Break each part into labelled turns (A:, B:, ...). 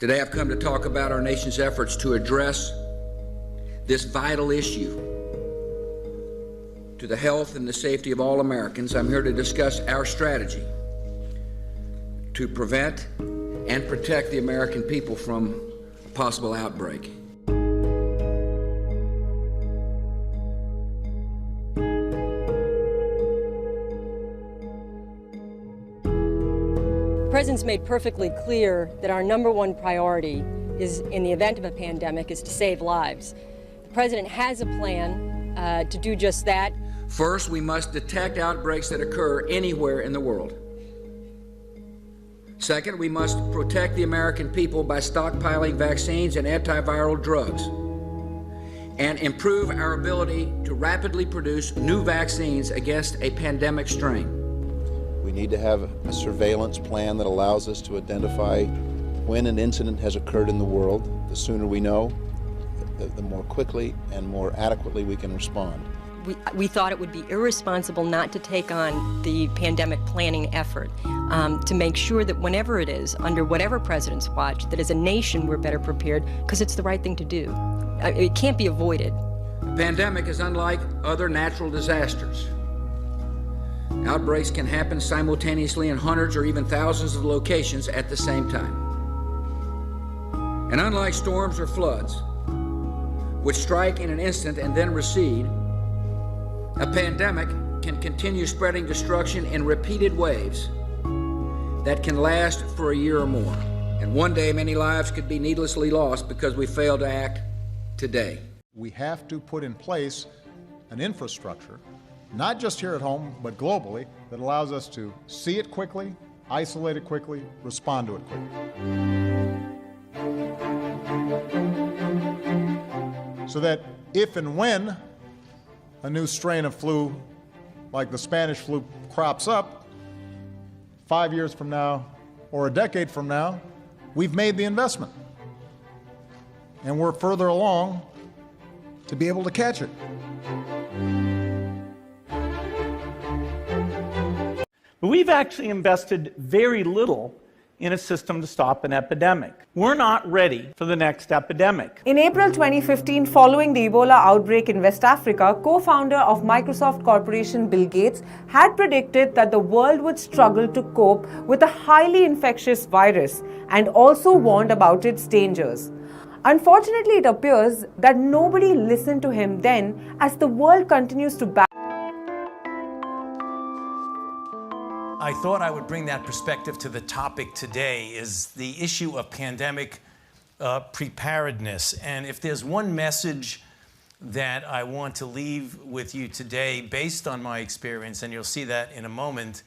A: Today I've come to talk about our nation's efforts to address this vital issue to the health and the safety of all Americans. I'm here to discuss our strategy to prevent and protect the American people from a possible outbreak.
B: The President's made perfectly clear that our number one priority is, in the event of a pandemic, is to save lives. The President has a plan to do just that.
A: First, we must detect outbreaks that occur anywhere in the world. Second, we must protect the American people by stockpiling vaccines and antiviral drugs and improve our ability to rapidly produce new vaccines against a pandemic strain.
C: We need to have a surveillance plan that allows us to identify when an incident has occurred in the world. The sooner we know, the more quickly and more adequately we can respond.
B: We thought it would be irresponsible not to take on the pandemic planning effort to make sure that whenever it is, under whatever president's watch, that as a nation we're better prepared, because it's the right thing to do. It can't be avoided.
A: A pandemic is unlike other natural disasters. Outbreaks can happen simultaneously in hundreds or even thousands of locations at the same time. And unlike storms or floods, which strike in an instant and then recede, a pandemic can continue spreading destruction in repeated waves that can last for a year or more. And one day, many lives could be needlessly lost because we fail to act today.
D: We have to put in place an infrastructure, not just here at home, but globally, that allows us to see it quickly, isolate it quickly, respond to it quickly. So that if and when a new strain of flu, like the Spanish flu, crops up 5 years from now or a decade from now, we've made the investment. And we're further along to be able to catch it.
E: But we've actually invested very little in a system to stop an epidemic. We're not ready for the next epidemic.
F: In April 2015, following the Ebola outbreak in West Africa, co-founder of Microsoft Corporation Bill Gates had predicted that the world would struggle to cope with a highly infectious virus and also warned about its dangers. Unfortunately, it appears that nobody listened to him then, as the world continues to battle.
G: I thought I would bring that perspective to the topic today, is the issue of pandemic preparedness. And if there's one message that I want to leave with you today, based on my experience, and you'll see that in a moment,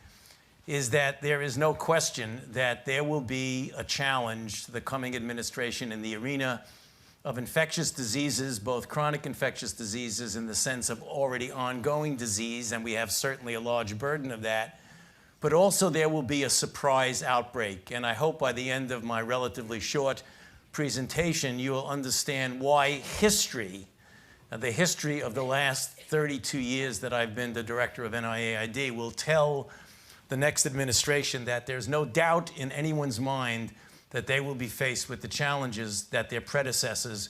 G: is that there is no question that there will be a challenge to the coming administration in the arena of infectious diseases, both chronic infectious diseases in the sense of already ongoing disease, and we have certainly a large burden of that, but also there will be a surprise outbreak. And I hope by the end of my relatively short presentation, you will understand why history, the history of the last 32 years that I've been the director of NIAID, will tell the next administration that there's no doubt in anyone's mind that they will be faced with the challenges that their predecessors